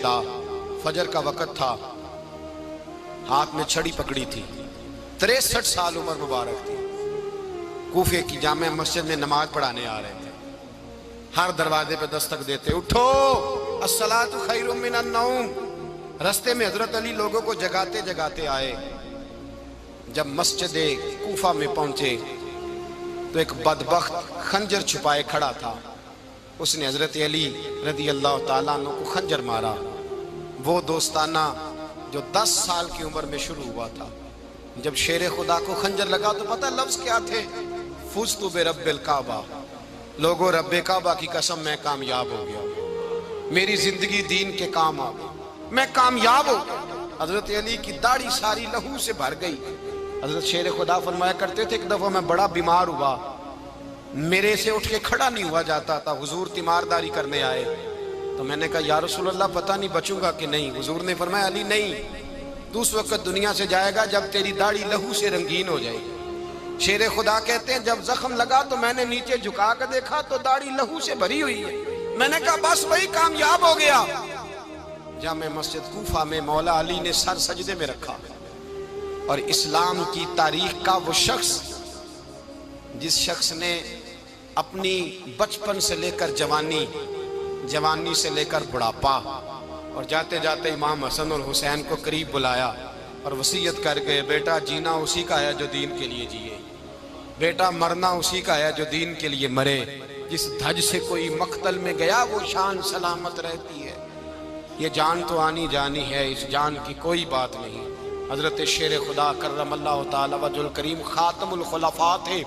خدا، فجر کا وقت تھا، ہاتھ میں چھڑی پکڑی تھی، 63 سال عمر مبارک تھی، کوفے کی جامع مسجد میں نماز پڑھانے آ رہے تھے۔ ہر دروازے پہ دستک دیتے، اٹھو الصلاۃ خیر من النوم۔ رستے میں حضرت علی لوگوں کو جگاتے جگاتے آئے۔ جب مسجد کوفہ میں پہنچے تو ایک بدبخت خنجر چھپائے کھڑا تھا، اس نے حضرت علی رضی اللہ تعالیٰ عنہ کو خنجر مارا۔ وہ دوستانہ جو 10 سال کی عمر میں شروع ہوا تھا، جب شیر خدا کو خنجر لگا تو پتہ لفظ کیا تھے؟ فزت برب الکعبہ، لوگوں رب کعبہ کی قسم میں کامیاب ہو گیا، میری زندگی دین کے کام آ گئی، میں کامیاب ہو گیا۔ حضرت علی کی داڑھی ساری لہو سے بھر گئی۔ حضرت شیر خدا فرمایا کرتے تھے، ایک دفعہ میں بڑا بیمار ہوا، میرے سے اٹھ کے کھڑا نہیں ہوا جاتا تھا، حضور تیمارداری کرنے آئے تو میں نے کہا یا رسول اللہ پتہ نہیں بچوں گا کہ نہیں۔ حضور نے فرمایا علی نہیں، تو اس وقت دنیا سے جائے گا جب تیری داڑھی لہو سے رنگین ہو جائے گی۔ شیر خدا کہتے ہیں جب زخم لگا تو میں نے نیچے جھکا کر دیکھا تو داڑھی لہو سے بھری ہوئی ہے، میں نے کہا بس وہی کامیاب ہو گیا۔ جامع مسجد کوفہ میں مولا علی نے سر سجدے میں رکھا، اور اسلام کی تاریخ کا وہ شخص جس شخص نے اپنی بچپن سے لے کر جوانی، جوانی سے لے کر بڑھاپا، اور جاتے جاتے امام حسن اور حسین کو قریب بلایا اور وصیت کر گئے، بیٹا جینا اسی کا ہے جو دین کے لیے جیے، بیٹا مرنا اسی کا ہے جو دین کے لیے مرے، جس دھج سے کوئی مقتل میں گیا وہ شان سلامت رہتی ہے، یہ جان تو آنی جانی ہے، اس جان کی کوئی بات نہیں۔ حضرت شیر خدا کرم اللہ تعالی وجہ الکریم خاتم الخلفاء تھے،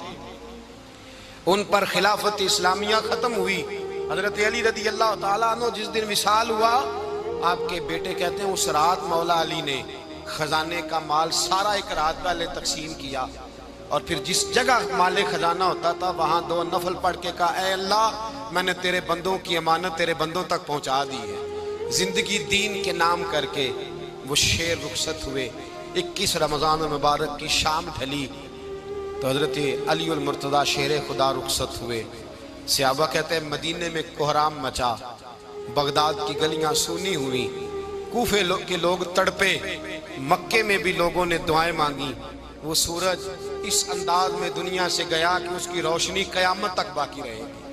ان پر خلافت اسلامیہ ختم ہوئی۔ حضرت علی رضی اللہ تعالیٰ عنہ جس دن وصال ہوا، آپ کے بیٹے کہتے ہیں اس رات مولا علی نے خزانے کا مال سارا ایک رات پہلے تقسیم کیا، اور پھر جس جگہ مال خزانہ ہوتا تھا وہاں 2 نفل پڑھ کے کہا اے اللہ میں نے تیرے بندوں کی امانت تیرے بندوں تک پہنچا دی ہے۔ زندگی دین کے نام کر کے وہ شیر رخصت ہوئے۔ 21 رمضان المبارک کی شام ڈھلی تو حضرت علی المرتضیٰ شیر خدا رخصت ہوئے۔ صحابہ کہتے ہیں مدینے میں کوہرام مچا، بغداد کی گلیاں سونی ہوئی، کوفے کے لوگ تڑپے، مکے میں بھی لوگوں نے دعائیں مانگی۔ وہ سورج اس انداز میں دنیا سے گیا کہ اس کی روشنی قیامت تک باقی رہے گی،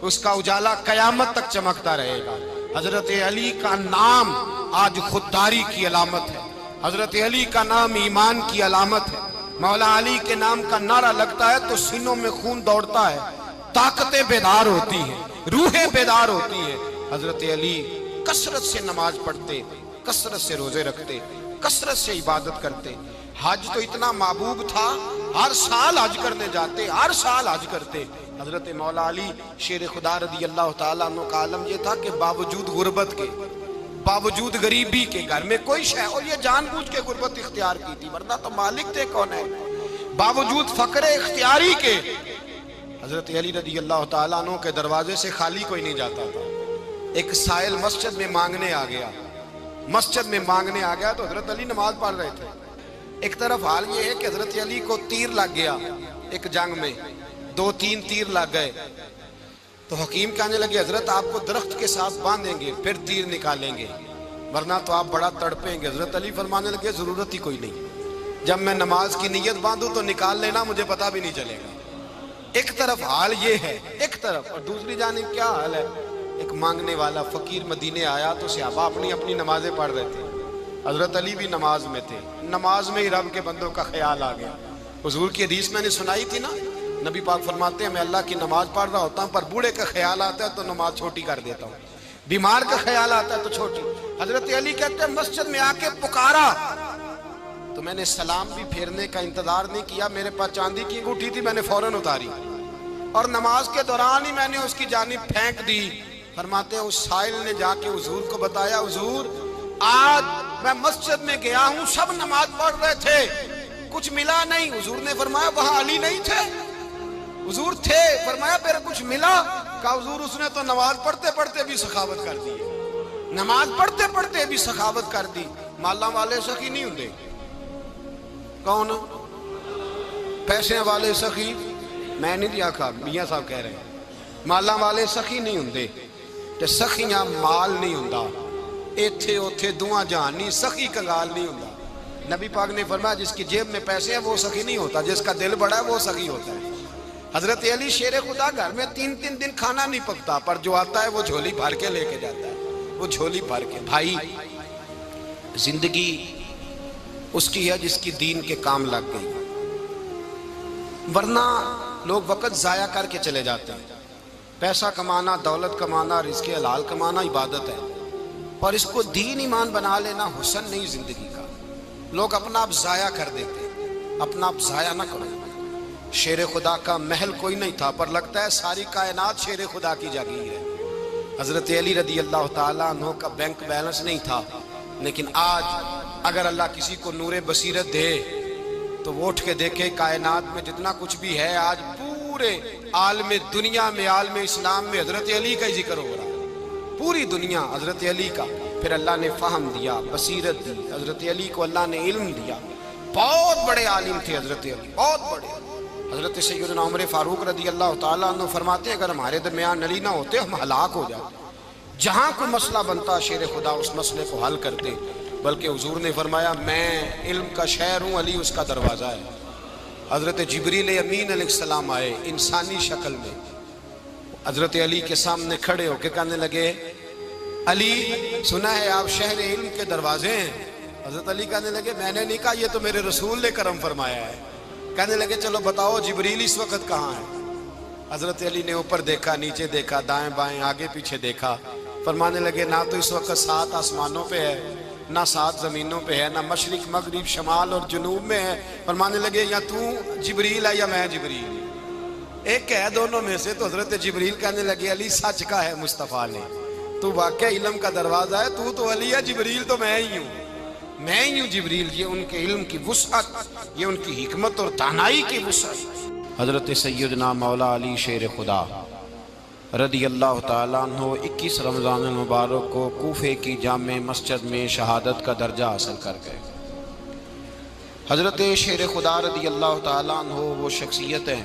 اس کا اجالا قیامت تک چمکتا رہے گا۔ حضرت علی کا نام آج خودداری کی علامت ہے، حضرت علی کا نام ایمان کی علامت ہے۔ مولا علی کے نام کا نعرہ لگتا ہے تو سینوں میں خون دوڑتا ہے، طاقتیں بیدار ہوتی ہیں، روحیں بیدار ہوتی ہیں۔ حضرت علی کثرت سے نماز پڑھتے، کثرت سے روزے رکھتے، کثرت سے عبادت کرتے۔ حج تو اتنا محبوب تھا، ہر سال حج کرنے جاتے، ہر سال حج کرتے۔ حضرت مولا علی شیر خدا رضی اللہ تعالیٰ عنہ کا عالم یہ تھا کہ باوجود غربت کے، باوجود غریبی کے، گھر میں کوئی شے، اور یہ جان بوجھ کے غربت اختیار کی تھی ورنہ تو مالک تھے کون ہے، باوجود فقر اختیاری کے حضرت علی رضی اللہ تعالیٰ عنہ کے دروازے سے خالی کوئی نہیں جاتا تھا۔ ایک سائل مسجد میں مانگنے آ گیا، مسجد میں مانگنے آ گیا تو حضرت علی نماز پڑھ رہے تھے۔ ایک طرف حال یہ ہے کہ حضرت علی کو تیر لگ گیا، ایک جنگ میں 2-3 تیر لگ گئے تو حکیم کہنے لگے حضرت آپ کو درخت کے ساتھ باندھیں گے پھر تیر نکالیں گے ورنہ تو آپ بڑا تڑپیں گے۔ حضرت علی فرمانے لگے ضرورت ہی کوئی نہیں، جب میں نماز کی نیت باندھوں تو نکال لینا، مجھے پتہ بھی نہیں چلے گا۔ ایک طرف حال یہ ہے، ایک طرف، اور دوسری جانب کیا حال ہے؟ ایک مانگنے والا فقیر مدینے آیا تو صحابہ اپنی اپنی نمازیں پڑھ رہے تھے، حضرت علی بھی نماز میں تھے، نماز میں ہی رب کے بندوں کا خیال آ گیا۔ حضور کی حدیث میں نے سنائی تھی نا، نبی پاک فرماتے ہیں میں اللہ کی نماز پڑھ رہا ہوتا ہوں پر بوڑھے کا خیال آتا ہے تو نماز چھوٹی کر دیتا ہوں، بیمار کا خیال آتا ہے تو چھوٹی۔ حضرت علی کہتے ہیں مسجد میں آ کے پکارا تو میں نے سلام بھی پھیرنے کا انتظار نہیں کیا، میرے پاس چاندی کی انگوٹھی تھی، میں نے فوراً اتاری اور نماز کے دوران ہی میں نے اس کی جانب پھینک دی۔ فرماتے ہیں اس سائل نے جا کے حضور کو بتایا حضور آج میں مسجد میں گیا ہوں، سب نماز پڑھ رہے تھے، کچھ ملا نہیں۔ حضور نے فرمایا وہاں علی نہیں تھے؟ حضور تھے۔ فرمایا پھر کچھ ملا؟ کہا حضور اس نے تو نماز پڑھتے پڑھتے بھی سخاوت کر دی، نماز پڑھتے پڑھتے بھی سخاوت کر دی۔ مالاں والے سخی نہیں ہوندے، کون؟ پیسے والے سخی میں نہیں دیا کھا، میاں صاحب کہہ رہے ہیں مالاں والے سخی نہیں ہوندے، تے سخیاں مال نہیں ہوندا، ایتھے اوتھے دعا جہان نہیں، سخی کنگال نہیں ہوتا۔ نبی پاک نے فرمایا جس کی جیب میں پیسے ہیں وہ سخی نہیں ہوتا، جس کا دل بڑا ہے وہ سخی ہوتا ہے۔ حضرت علی شیر خدا گھر میں 3 دن کھانا نہیں پکتا، پر جو آتا ہے وہ جھولی بھر کے لے کے جاتا ہے، وہ جھولی بھر کے۔ بھائی زندگی اس کی ہے جس کی دین کے کام لگ گئی، ورنہ لوگ وقت ضائع کر کے چلے جاتے ہیں۔ پیسہ کمانا، دولت کمانا، رزق حلال کمانا عبادت ہے، پر اس کو دین ایمان بنا لینا حسن نہیں زندگی کا۔ لوگ اپنا آپ ضائع کر دیتے ہیں، اپنا آپ ضائع نہ کرو۔ شیر خدا کا محل کوئی نہیں تھا، پر لگتا ہے ساری کائنات شیر خدا کی جاگیر ہے۔ حضرت علی رضی اللہ تعالیٰ عنہ کا بینک بیلنس نہیں تھا، لیکن آج اگر اللہ کسی کو نور بصیرت دے تو وہ اٹھ کے دیکھے کائنات میں جتنا کچھ بھی ہے، آج پورے عالم دنیا میں، عالم اسلام میں حضرت علی کا ہی ذکر ہو رہا ہے، پوری دنیا حضرت علی کا۔ پھر اللہ نے فہم دیا، بصیرت دی، حضرت علی کو اللہ نے علم دیا۔ بہت بڑے عالم تھے حضرت علی، بہت بڑے۔ حضرت سیدنا عمر فاروق رضی اللہ تعالیٰ عنہ فرماتے ہیں اگر ہمارے درمیان علی نہ ہوتے ہم ہلاک ہو جاتے، جہاں کوئی مسئلہ بنتا شیر خدا اس مسئلے کو حل کرتے، بلکہ حضور نے فرمایا میں علم کا شہر ہوں، علی اس کا دروازہ ہے۔ حضرت جبریل امین علیہ السلام آئے انسانی شکل میں، حضرت علی کے سامنے کھڑے ہو کے کہنے لگے علی سنا ہے آپ شہر علم کے دروازے ہیں۔ حضرت علی کہنے لگے میں نے نہیں کہا، یہ تو میرے رسول نے کرم فرمایا ہے۔ کہنے لگے چلو بتاؤ جبریل اس وقت کہاں ہے؟ حضرت علی نے اوپر دیکھا، نیچے دیکھا، دائیں بائیں آگے پیچھے دیکھا، فرمانے لگے نہ تو اس وقت 7 آسمانوں پہ ہے، نہ 7 زمینوں پہ ہے، نہ مشرق مغرب شمال اور جنوب میں ہے۔ فرمانے لگے یا تو جبریل ہے یا میں جبریل، ایک ہے دونوں میں سے۔ تو حضرت جبریل کہنے لگے علی سچ کا ہے مصطفیٰ نے، تو واقعہ علم کا دروازہ ہے، تو علی ہے، جبریل تو میں ہی ہوں، میں ہی ہوں جبریل۔ یہ ان کے علم کی وسعت، یہ ان کی حکمت اور دانائی کی وسعت۔ حضرت سیدنا مولا علی شیر خدا رضی اللہ تعالیٰ عنہ 21 رمضان المبارک کو کوفے کی جامع مسجد میں شہادت کا درجہ حاصل کر گئے۔ حضرت شیر خدا رضی اللہ تعالیٰ عنہ وہ شخصیت ہیں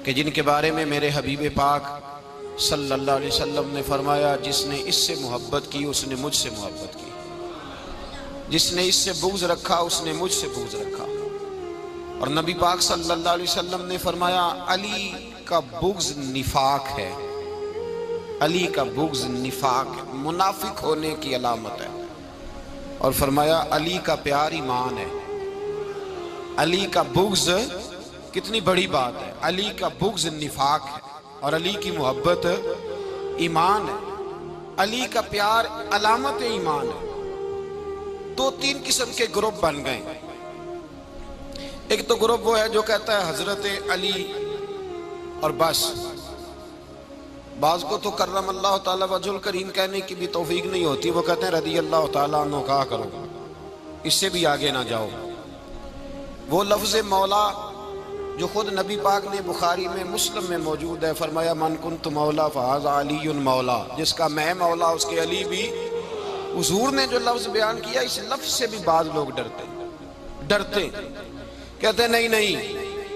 کہ جن کے بارے میں میرے حبیب پاک صلی اللہ علیہ وسلم نے فرمایا جس نے اس سے محبت کی اس نے مجھ سے محبت کی، جس نے اس سے بغض رکھا اس نے مجھ سے بغض رکھا۔ اور نبی پاک صلی اللہ علیہ وسلم نے فرمایا علی کا بغض نفاق ہے، علی کا بغض نفاق ہے، منافق ہونے کی علامت ہے۔ اور فرمایا علی کا پیار ایمان ہے، علی کا بغض کتنی بڑی بات ہے، علی کا بغض نفاق ہے اور علی کی محبت ایمان ہے، علی کا پیار علامت ایمان ہے۔ 2-3 قسم کے گروپ بن گئے۔ ایک تو گروپ وہ ہے جو کہتا ہے حضرت علی اور بس، بعض کو تو کرم اللہ تعالیٰ وجہ الکریم کہنے کی بھی توفیق نہیں ہوتی، وہ کہتے ہیں رضی اللہ تعالیٰ عنہ کہا کرو، اس سے بھی آگے نہ جاؤ۔ وہ لفظ مولا جو خود نبی پاک نے بخاری میں مسلم میں موجود ہے، فرمایا من کنت مولا فہذا علی مولا، جس کا میں مولا اس کے علی بھی۔ حضور نے جو لفظ بیان کیا اس لفظ سے بھی بعض لوگ ڈرتے کہتے ہیں نہیں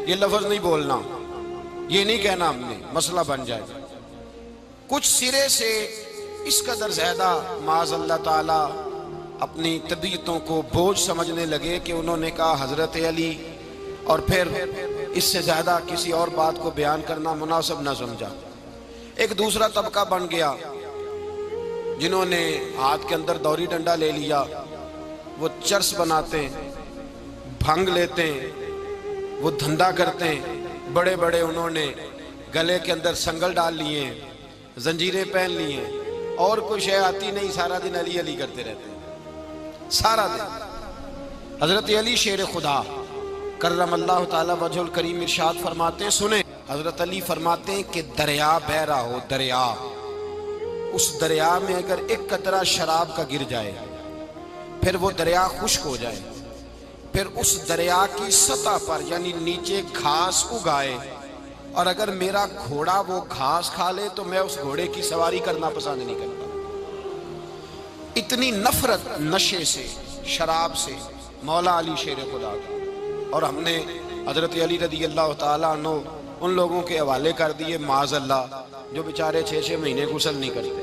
یہ لفظ نہیں بولنا، یہ نہیں کہنا ہم نے، مسئلہ بن جائے۔ کچھ سرے سے اس قدر زیادہ معاذ اللہ تعالیٰ اپنی طبیعتوں کو بوجھ سمجھنے لگے کہ انہوں نے کہا حضرت علی، اور پھر اس سے زیادہ کسی اور بات کو بیان کرنا مناسب نہ سمجھا۔ ایک دوسرا طبقہ بن گیا جنہوں نے ہاتھ کے اندر دوری ڈنڈا لے لیا، وہ چرس بناتے ہیں، بھنگ لیتے ہیں، وہ دھندا کرتے ہیں، بڑے بڑے انہوں نے گلے کے اندر سنگل ڈال لیے ہیں، زنجیریں پہن لی ہیں، اور کوئی شے آتی نہیں، سارا دن علی علی کرتے رہتے ہیں سارا دن۔ حضرت علی شیر خدا کرم اللہ تعالیٰ وجہ الکریم ارشاد فرماتے ہیں، سنیں، حضرت علی فرماتے ہیں کہ دریا بہ رہا ہو، دریا، اس دریا میں اگر ایک قطرہ شراب کا گر جائے پھر وہ دریا خشک ہو جائے، پھر اس دریا کی سطح پر یعنی نیچے گھاس اگائے، اور اگر میرا گھوڑا وہ گھاس کھا لے تو میں اس گھوڑے کی سواری کرنا پسند نہیں کرتا۔ اتنی نفرت نشے سے، شراب سے مولا علی شیر خدا کا۔ اور ہم نے حضرت علی رضی اللہ تعالیٰ عنہ ان لوگوں کے حوالے کر دیے معاذ اللہ جو بیچارے 6 مہینے غسل نہیں کرتے،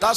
10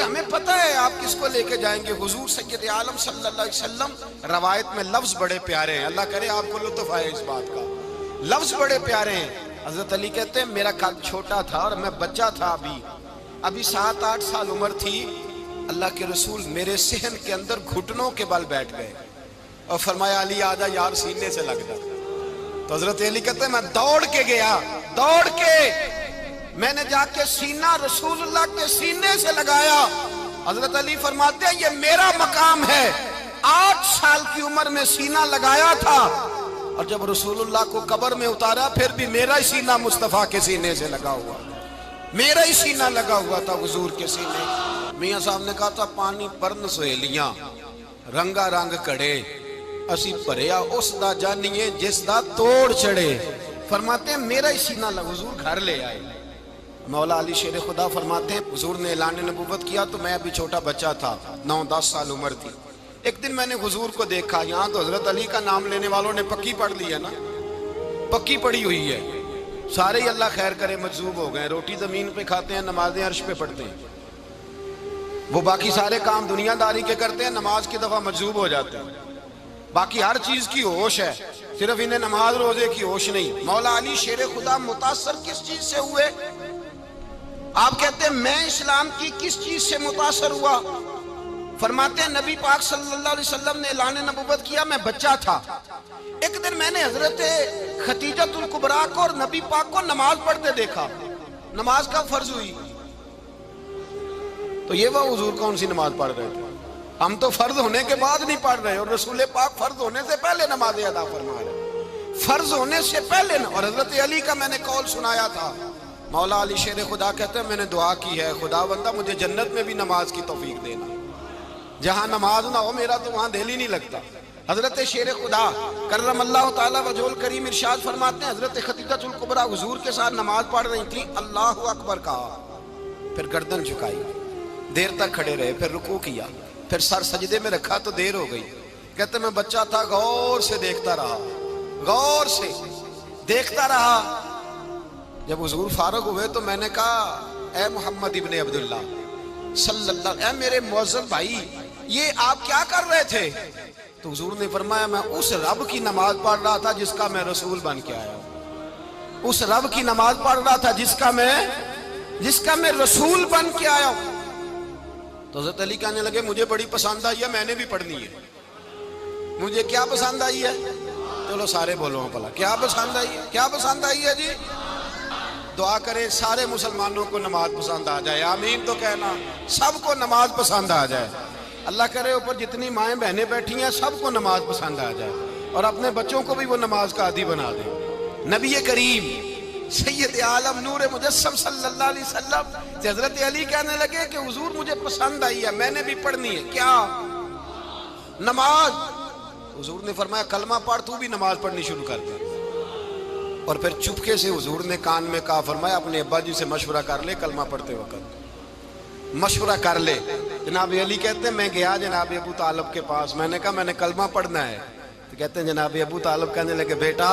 ہمیں پتہ ہے آپ کس کو لے کے جائیں گے، حضور سید عالم صلی اللہ علیہ وسلم۔ روایت میں لفظ بڑے پیارے ہیں، اللہ کرے آپ کو لطف آئے اس بات کا، لفظ بڑے پیارے ہیں۔ حضرت علی کہتے ہیں میرا قد چھوٹا تھا اور میں بچہ تھا، ابھی 7-8 سال عمر تھی، اللہ کے رسول میرے صحن کے اندر گھٹنوں کے بل بیٹھ گئے اور فرمایا علی آجا یار سینے سے لگ جا۔ تو حضرت علی کہتے ہیں میں دوڑ کے گیا، دوڑ کے میں نے جا کے سینہ رسول اللہ کے سینے سے لگایا۔ حضرت علی فرماتے ہیں یہ میرا مقام ہے، 8 سال کی عمر میں سینہ لگایا تھا، اور جب رسول اللہ کو قبر میں اتارا پھر بھی میرا ہی سینہ مصطفیٰ کے سینے سے لگا ہوا، میرا ہی سینہ لگا ہوا تھا حضور کے سینے۔ میاں صاحب نے کہا تھا پانی پرن سہیلیاں رنگا رنگ کڑے، اسی پریا اس دا جانیے جس دا توڑ چڑے۔ فرماتے ہیں میرا ہی سینہ لگا، حضور گھر لے آئے۔ مولا علی شیر خدا فرماتے ہیں حضور نے اعلان نبوت کیا تو میں ابھی چھوٹا بچہ تھا، 9-10 سال عمر تھی۔ ایک دن میں نے حضور کو دیکھا، یہاں تو حضرت علی کا نام لینے والوں نے پکی پڑھ لی ہے نا، پکی پڑھی ہوئی ہے، سارے ہی اللہ خیر کرے مجذوب ہو گئے، روٹی زمین پہ کھاتے ہیں، نمازیں عرش پہ پڑھتے ہیں، وہ باقی سارے کام دنیا داری کے کرتے ہیں، نماز کی دفعہ مجذوب ہو جاتے ہیں، باقی ہر چیز کی ہوش ہے، صرف انہیں نماز روزے کی ہوش نہیں۔ مولا علی شیر خدا متاثر کس چیز سے ہوئے؟ آپ کہتے ہیں میں اسلام کی کس چیز سے متاثر ہوا؟ فرماتے ہیں نبی پاک صلی اللہ علیہ وسلم نے اعلان نبوت کیا، میں بچہ تھا، ایک دن میں نے حضرت خدیجۃ الکبریٰ کو اور نبی پاک کو نماز پڑھتے دیکھا، نماز کا فرض ہوئی، تو یہ وہ حضور کون سی نماز پڑھ رہے تھے؟ ہم تو فرض ہونے کے بعد نہیں پڑھ رہے، اور رسول پاک فرض ہونے سے پہلے نماز ادا فرما رہے، فرض ہونے سے پہلے۔ اور حضرت علی کا میں نے قول سنایا تھا، مولا علی شیر خدا کہتے ہیں میں نے دعا کی ہے خدا بندہ مجھے جنت میں بھی نماز کی توفیق دینا، جہاں نماز نہ ہو میرا تو وہاں دل ہی نہیں لگتا۔ حضرت شیر خدا کرم اللہ تعالیٰ وجہ الکریم ارشاد فرماتے ہیں حضرت خدیجۃ الکبریٰ حضور کے ساتھ نماز پڑھ رہی تھیں، اللہ اکبر کہا، پھر گردن جھکائی، دیر تک کھڑے رہے، پھر رکوع کیا، پھر سر سجدے میں رکھا تو دیر ہو گئی۔ کہتے میں بچہ تھا، غور سے دیکھتا رہا، غور سے دیکھتا رہا۔ جب حضور فارغ ہوئے تو میں نے کہا اے محمد ابن عبداللہ صلی اللہ، اے میرے معزز بھائی یہ آپ کیا کر رہے تھے؟ تو حضور نے فرمایا میں اس رب کی نماز پڑھ رہا تھا جس کا میں رسول بن کے آیا ہوں، اس رب کی نماز پڑھ رہا تھا جس کا میں رسول بن کے آیا ہوں۔ تو حضرت علی کہنے لگے مجھے بڑی پسند آئی ہے، میں نے بھی پڑھنی ہے۔ مجھے کیا پسند آئی ہے؟ چلو سارے بولو پلا، کیا پسند آئی ہے؟ کیا پسند آئی ہے جی؟ دعا کرے سارے مسلمانوں کو نماز پسند آ جائے، آمین تو کہنا، سب کو نماز پسند آ جائے۔ اللہ کرے اوپر جتنی مائیں بہنیں بیٹھی ہیں سب کو نماز پسند آ جائے، اور اپنے بچوں کو بھی وہ نماز کا عادی بنا دیں۔ نبی کریم سید عالم نور مجسم صلی اللہ علیہ وسلم سے حضرت علی کہنے لگے کہ حضور مجھے پسند آئی ہے، میں نے بھی پڑھنی ہے، کیا؟ نماز۔ حضور نے فرمایا کلمہ پڑھ، تو بھی نماز پڑھنی شروع کر دے۔ اور پھر چپکے سے حضور نے کان میں کہا، فرمایا اپنے ابا جی سے مشورہ کر لے، کلمہ پڑھتے وقت مشورہ کر لے۔ جناب علی کہتے ہیں میں گیا جناب ابو طالب کے پاس، میں نے کہا میں نے کلمہ پڑھنا ہے، تو کہتے ہیں جناب ابو طالب کہنے لگے بیٹا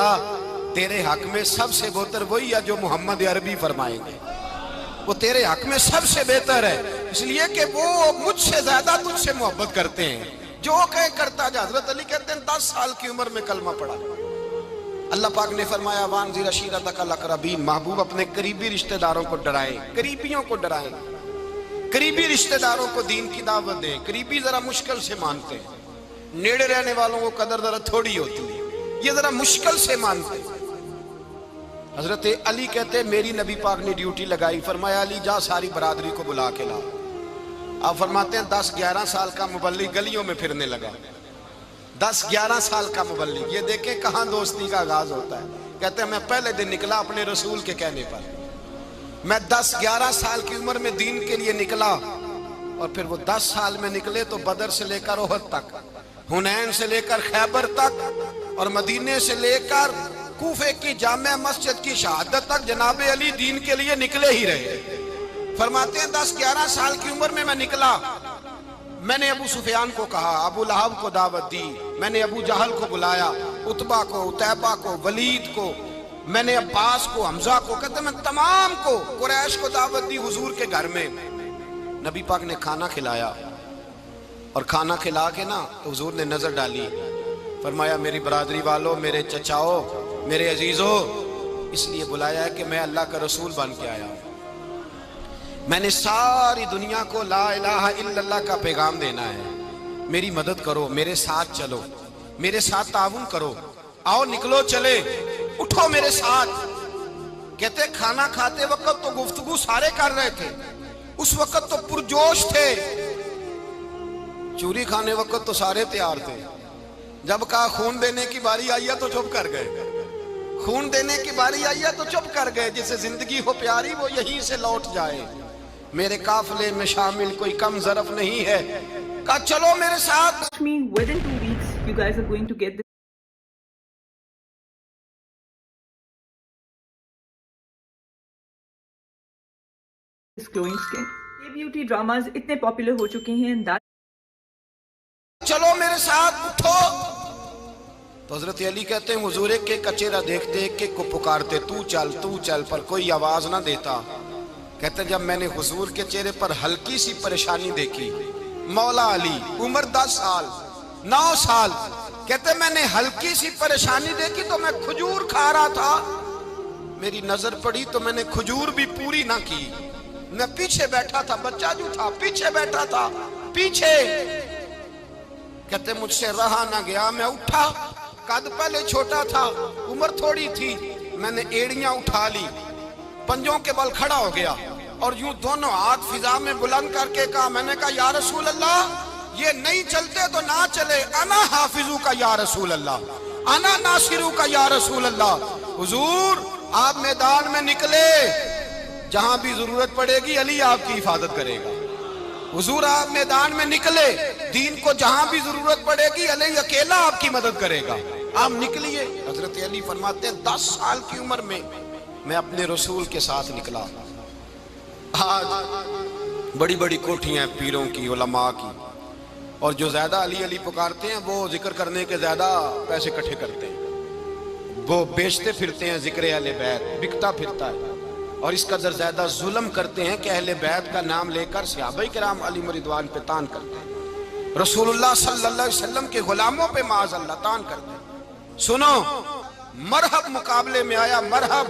تیرے حق میں سب سے بہتر وہی ہے جو محمد عربی فرمائیں گے، وہ تیرے حق میں سب سے بہتر ہے، اس لیے کہ وہ مجھ سے زیادہ تجھ سے محبت کرتے ہیں، جو کہے کرتا جا۔ حضرت علی کہتے ہیں 10 سال کی عمر میں کلمہ پڑھا۔ اللہ پاک نے فرمایا وانذر عشیرتک الاقربین، محبوب اپنے قریبی رشتہ داروں کو ڈرائیں، قریبیوں کو ڈرائیں، قریبی رشتہ داروں کو دین کی دعوت دیں۔ قریبی ذرا مشکل سے مانتے ہیں، نیڑے رہنے والوں کو قدر ذرا تھوڑی ہوتی ہے، یہ ذرا مشکل سے مانتے ہیں۔ حضرت علی کہتے ہیں میری نبی پاک نے ڈیوٹی لگائی، فرمایا علی جا ساری برادری کو بلا کے لا۔ آپ فرماتے ہیں 10-11 سال کا مبلغ گلیوں میں پھرنے لگا، 10-11 سال کا مبلغ، یہ دیکھیں کہاں دوستی کا آغاز ہوتا ہے۔ کہتے ہیں میں پہلے دن نکلا اپنے رسول کے کہنے پر، میں 10-11 سال کی عمر میں دین کے لیے نکلا، اور پھر وہ 10 سال میں نکلے تو بدر سے لے کر احد تک، حنین سے لے کر خیبر تک، اور مدینے سے لے کر کوفے کی جامع مسجد کی شہادت تک جناب علی دین کے لیے نکلے ہی رہے۔ فرماتے ہیں 10-11 سال کی عمر میں نکلا، میں نے ابو سفیان کو کہا، ابو لہب کو دعوت دی، میں نے ابو جہل کو بلایا، عتبہ کو، عتیبہ کو، ولید کو، میں نے عباس کو، حمزہ کو، کہتے میں تمام کو، قریش کو دعوت دی حضور کے گھر میں۔ نبی پاک نے کھانا کھلایا اور کھانا کھلا کے نا تو حضور نے نظر ڈالی، فرمایا میری برادری والوں، میرے چچاؤ، میرے عزیزوں، اس لیے بلایا ہے کہ میں اللہ کا رسول بن کے آیا ہوں، میں نے ساری دنیا کو لا الہ الا اللہ کا پیغام دینا ہے، میری مدد کرو، میرے ساتھ چلو، میرے ساتھ تعاون کرو، آؤ نکلو چلے، اٹھو میرے ساتھ۔ کہتے کھانا کھاتے وقت تو گفتگو سارے کر رہے تھے، اس وقت تو پرجوش تھے، چوری کھانے وقت تو سارے تیار تھے، جب کہا خون دینے کی باری آئی ہے تو چپ کر گئے، خون دینے کی باری آئی ہے تو چپ کر گئے، جسے زندگی ہو پیاری وہ یہیں سے لوٹ جائے، میرے قافلے میں شامل کوئی کم ظرف نہیں ہے، کہا چلو میرے ساتھ۔ Within 2 weeks you guys are going to get this glowing skin. یہ بیوٹی ڈراماز اتنے پاپولر ہو چکے ہیں چلو میرے ساتھ اٹھو، تو حضرت علی کہتے ہیں حضور ایک ایک کا چہرہ دیکھتے ایک ایک کو پکارتے تو چل، پر کوئی آواز نہ دیتا۔ کہتے ہیں جب میں نے حضور کے چہرے پر ہلکی سی پریشانی دیکھی، مولا علی عمر 10 سال 9 سال، کہتے ہیں میں نے ہلکی سی پریشانی دیکھی تو میں کھجور کھا رہا تھا، میری نظر پڑی تو میں نے کھجور بھی پوری نہ کی، میں پیچھے بیٹھا تھا، بچہ جو تھا پیچھے بیٹھا تھا، پیچھے۔ کہتے مجھ سے رہا نہ گیا، میں اٹھا، قد پہلے چھوٹا تھا، عمر تھوڑی تھی، میں نے ایڑیاں اٹھا لی، پنجوں کے بل کھڑا ہو گیا اور یوں دونوں ہاتھ فضا میں بلند کر کے کہا، میں نے کہا یا رسول اللہ یہ نہیں چلتے تو نہ چلے، انا حافظو کا یا رسول اللہ، انا ناصرو کا یا رسول اللہ۔ حضور آپ میدان میں نکلے، جہاں بھی ضرورت پڑے گی علی آپ کی حفاظت کرے گا، حضور آپ میدان میں نکلے، دین کو جہاں بھی ضرورت پڑے گی علی اکیلا آپ کی مدد کرے گا، آپ نکلیے۔ حضرت علی فرماتے ہیں 10 سال کی عمر میں میں اپنے رسول کے ساتھ نکلا۔ آج بڑی بڑی کوٹھیاں ہیں پیروں کی، علماء کی، اور جو زیادہ علی علی پکارتے ہیں وہ ذکر کرنے کے زیادہ پیسے اکٹھے کرتے ہیں، وہ بیچتے پھرتے ہیں ذکر اہل بیت، بکتا پھرتا ہے، اور اس قدر زیادہ ظلم کرتے ہیں کہ اہل بیت کا نام لے کر صحابہ کرام علی رضوان پہ تان کرتے ہیں، رسول اللہ صلی اللہ علیہ وسلم کے غلاموں پہ معاذ اللہ تان کرتے ہیں۔ سنو مرحب مقابلے میں آیا، مرحب۔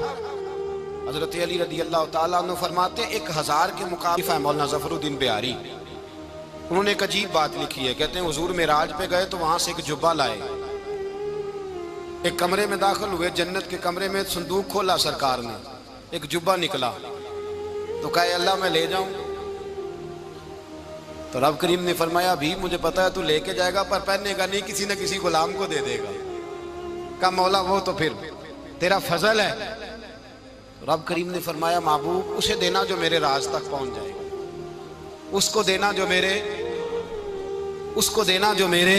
حضرت علی رضی اللہ تعالیٰ عنہ فرماتے ہیں 1000 کے مقابلے مولانا ظفر الدین بہاری، انہوں نے ایک عجیب بات لکھی ہے، کہتے ہیں حضور معراج پہ گئے تو وہاں سے ایک جبہ لائے، ایک کمرے میں داخل ہوئے، جنت کے کمرے میں صندوق کھولا سرکار نے، ایک جبہ نکلا تو کہا اللہ میں لے جاؤں، تو رب کریم نے فرمایا بھی مجھے پتا ہے تو لے کے جائے گا پر پہننے گا نہیں، کسی نہ کسی غلام کو دے دے گا۔ کہا مولا وہ تو پھر تیرا فضل ہے۔ رب کریم نے فرمایا محبوب اسے دینا جو میرے راز تک پہنچ جائے گا، اس کو دینا جو میرے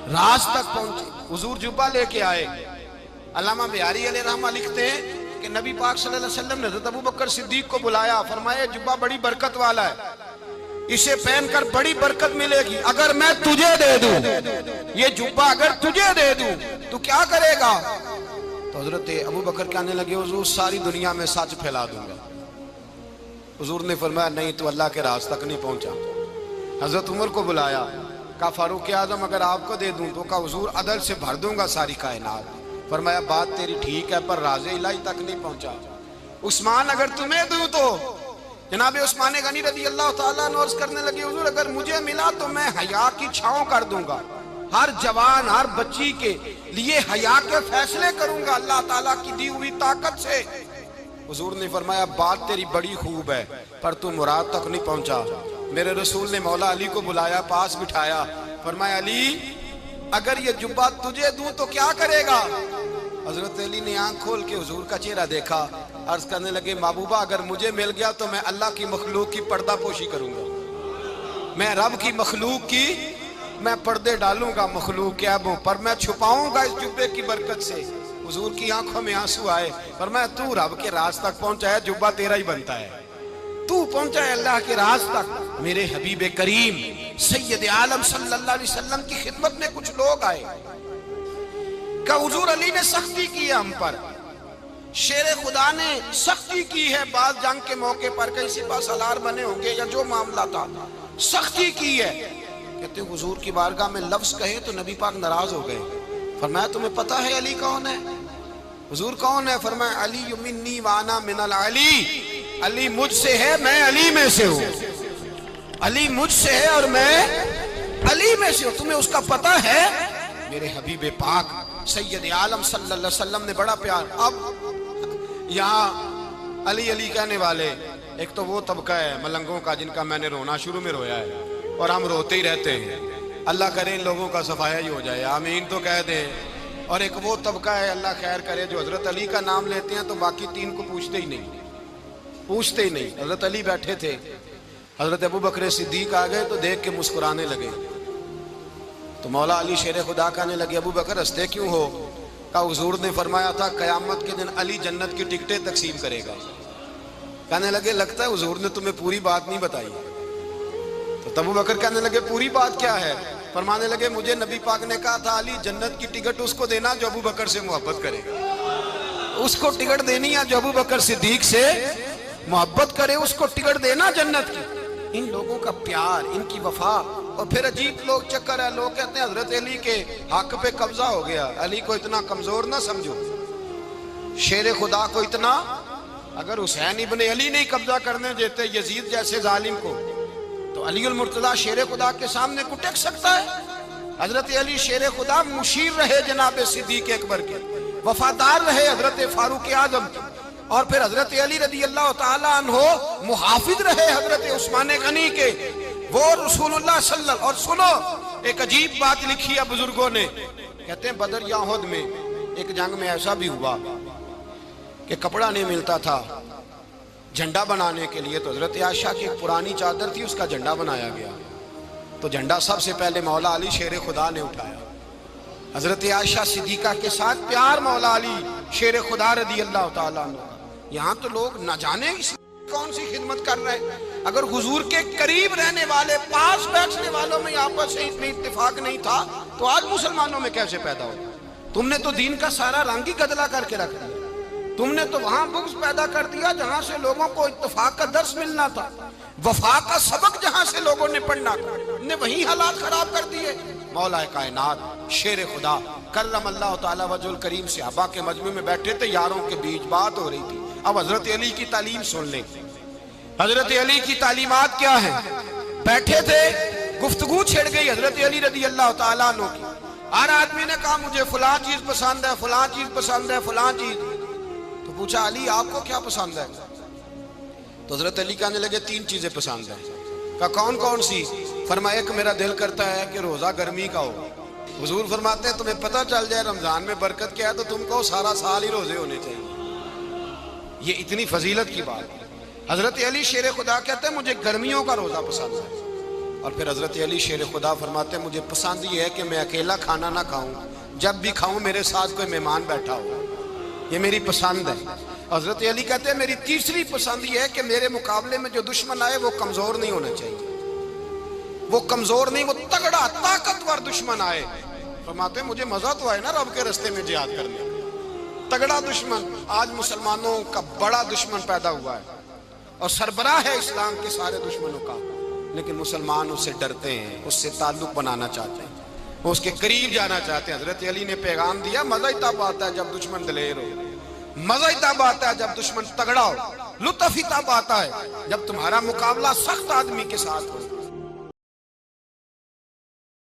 راز تک پہنچے۔ حضور جبہ لے کے آئے۔ علامہ بہاری علیہ رحمہ لکھتے ہیں کہ نبی پاک صلی اللہ علیہ وسلم نے حضرت ابوبکر صدیق کو بلایا، فرمایا جبہ بڑی برکت والا ہے، اسے پہن کر بڑی برکت ملے گی، اگر میں تجھے دے دوں یہ جبہ، اگر تجھے دے دوں تو کیا کرے گا؟ تو حضرت ابوبکر کہنے لگے حضور ساری دنیا میں سچ پھیلا دوں گا۔ حضور نے فرمایا نہیں تو اللہ کے راز تک نہیں پہنچا۔ حضرت عمر کو بلایا، کہا فاروق اعظم اگر آپ کو دے دوں تو کہا حضور عدل سے بھر دوں گا ساری کائنات۔ فرمایا بات تیری ٹھیک ہے پر راز الہی تک نہیں پہنچا۔ عثمان اگر تمہیں دوں تو جناب عثمان غنی رضی اللہ تعالیٰ عنہ عرض کرنے لگے حضور اگر مجھے ملا تو میں حیا کی چھاؤں کر دوں گا، ہر جوان ہر بچی کے لیے حیا کے فیصلے کروں گا اللہ تعالیٰ کی دی ہوئی طاقت سے۔ حضور نے فرمایا بات تیری بڑی خوب ہے پر تو مراد تک نہیں پہنچا۔ میرے رسول نے مولا علی کو بلایا، پاس بٹھایا، فرمایا علی اگر یہ جبہ تجھے دوں تو کیا کرے گا؟ حضرت علی نے آنکھ کھول کے حضور کا چہرہ دیکھا، عرض کرنے لگے محبوبہ اگر مجھے مل گیا تو میں اللہ کی مخلوق کی پردہ پوشی کروں گا، میں رب کی مخلوق کی میں پردے ڈالوں گا مخلوق کے عیبوں پر، میں چھپاؤں گا اس جبے کی برکت سے۔ حضور کی آنکھوں میں آنسو آئے، فرمایا تو رب کے راز تک پہنچا ہے، جبہ تیرا ہی بنتا ہے، تو پہنچا ہے اللہ کے راز تک۔ میرے حبیب کریم سید عالم صلی اللہ علیہ وسلم کی خدمت میں کچھ لوگ آئے کہ حضور علی نے سختی کی ہے ہم پر، شیر خدا نے سختی کی ہے بعض جنگ کے موقع پر، کہیں سپہ سالار بنے ہوں گے یا جو معاملہ تھا، سختی کی ہے. کہتے ہیں حضور کی بارگاہ میں لفظ کہے تو نبی پاک ناراض ہو گئے. فرمایا تمہیں پتہ ہے علی کون ہے؟ حضور کون ہے؟ فرمایا علی منی وانا من العلی، علی مجھ سے ہے میں علی میں سے ہوں. علی مجھ سے ہے اور میں علی میں سے ہوں. تمہیں اس کا پتہ ہے؟ میرے حبیب پاک سید عالم صلی اللہ علیہ وسلم نے بڑا پیار. اب یہاں علی علی کہنے والے ایک تو وہ طبقہ ہے ملنگوں کا جن کا میں نے رونا شروع میں رویا ہے اور ہم روتے ہی رہتے ہیں. اللہ کرے ان لوگوں کا صفایا ہی ہو جائے، آمین تو کہہ دیں. اور ایک وہ طبقہ ہے اللہ خیر کرے جو حضرت علی کا نام لیتے ہیں تو باقی تین کو پوچھتے ہی نہیں. حضرت علی بیٹھے تھے، حضرت ابو بکر صدیق آ گئے تو دیکھ کے مسکرانے لگے. تو مولا علی شیر خدا کہنے لگے ابو بکر ہنستے کیوں ہو؟ کہا حضور نے فرمایا تھا قیامت کے دن علی جنت کی ٹکٹیں تقسیم کرے گا. کہنے لگے لگتا ہے حضور نے تمہیں پوری بات نہیں بتائی. تو ابو بکر کہنے لگے پوری بات کیا ہے؟ فرمانے لگے مجھے نبی پاک نے کہا تھا علی جنت کی ٹکٹ اس کو دینا جو ابو بکر سے محبت کرے گا. اس کو ٹکٹ دینی ہے جو ابو بکر صدیق سے محبت کرے، اس کو ٹکٹ دینا جنت کی. ان لوگوں کا پیار، ان کی وفا. اور پھر عجیب لوگ چکر ہے، لوگ کہتے ہیں حضرت علی کے حق پہ قبضہ ہو گیا. علی کو اتنا کمزور نہ سمجھو، شیر خدا کو اتنا. اگر حسین ابن علی نہیں قبضہ کرنے دیتے یزید جیسے ظالم کو تو علی المرتضیٰ شیر خدا کے سامنے کو ٹک سکتا ہے؟ حضرت علی شیر خدا مشیر رہے جناب صدیق اکبر کے، وفادار رہے حضرت فاروق اعظم کے، اور پھر حضرت علی رضی اللہ تعالیٰ عنہ محافظ رہے حضرت عثمان غنی کے. وہ رسول اللہ صلی اللہ. اور سنو ایک عجیب بات لکھی ہے بزرگوں نے، کہتے ہیں بدر یا احد میں ایک جنگ میں ایسا بھی ہوا کہ کپڑا نہیں ملتا تھا جھنڈا بنانے کے لیے، تو حضرت عائشہ کی ایک پرانی چادر تھی اس کا جھنڈا بنایا گیا. تو جھنڈا سب سے پہلے مولا علی شیر خدا نے اٹھایا. حضرت عائشہ صدیقہ کے ساتھ پیار مولا علی شیر خدا رضی اللہ تعالیٰ عنہ. یہاں تو لوگ نہ جانے کون سی خدمت کر رہے ہیں. اگر حضور کے قریب رہنے والے پاس بیٹھنے والوں میں آپس سے اتنی اتفاق نہیں تھا تو آج مسلمانوں میں کیسے پیدا ہو؟ تم نے تو دین کا سارا رنگ ہی گدلا کر کے رکھ دیا. تم نے تو وہاں بغض پیدا کر دیا جہاں سے لوگوں کو اتفاق کا درس ملنا تھا، وفا کا سبق جہاں سے لوگوں نے پڑھنا تھا، نے وہی حالات خراب کر دیے. مولا کائنات شیر خدا کرم اللہ تعالیٰ وجہ الکریم صحابہ کے مجمع میں بیٹھے تھے، یاروں کے بیچ بات ہو رہی تھی. اب حضرت علی کی تعلیم سن لیں. حضرت علی کی تعلیمات کیا ہیں؟ بیٹھے تھے، گفتگو چھڑ گئی حضرت علی رضی اللہ تعالیٰ عنہ کی. ہر آدمی نے کہا مجھے فلاں چیز پسند ہے، فلاں چیز پسند ہے، فلاں چیز. تو پوچھا علی آپ کو کیا پسند ہے؟ تو حضرت علی کہنے لگے تین چیزیں پسند ہیں. کہا کون کون سی؟ فرمایا ایک میرا دل کرتا ہے کہ روزہ گرمی کا ہو. حضور فرماتے ہیں تمہیں پتہ چل جائے رمضان میں برکت کیا ہے تو تم کو سارا سال ہی روزے ہونے چاہیے. یہ اتنی فضیلت کی بات ہے. حضرت علی شیر خدا کہتے ہیں مجھے گرمیوں کا روزہ پسند ہے. اور پھر حضرت علی شیر خدا فرماتے ہیں مجھے پسند یہ ہے کہ میں اکیلا کھانا نہ کھاؤں، جب بھی کھاؤں میرے ساتھ کوئی مہمان بیٹھا ہو. یہ میری پسند ہے. حضرت علی کہتے ہیں میری تیسری پسند یہ ہے کہ میرے مقابلے میں جو دشمن آئے وہ کمزور نہیں ہونا چاہیے. وہ کمزور نہیں، وہ تگڑا طاقتور دشمن آئے. فرماتے ہیں مجھے مزہ تو آئے نا رب کے رستے میں جہاد کرنے. تگڑا دشمن. آج مسلمانوں کا بڑا دشمن پیدا ہوا ہے اور سربراہ ہے اسلام کے سارے دشمنوں کا، لیکن مسلمان اس سے ڈرتے ہیں، اس سے تعلق بنانا چاہتے ہیں، وہ اس کے قریب جانا چاہتے ہیں. حضرت علی نے پیغام دیا مزہ ہی تب آتا ہے جب دشمن دلیر ہو، مزہ ہی تب آتا ہے جب دشمن تگڑا ہو، لطف ہی تب آتا ہے جب تمہارا مقابلہ سخت آدمی کے ساتھ ہو.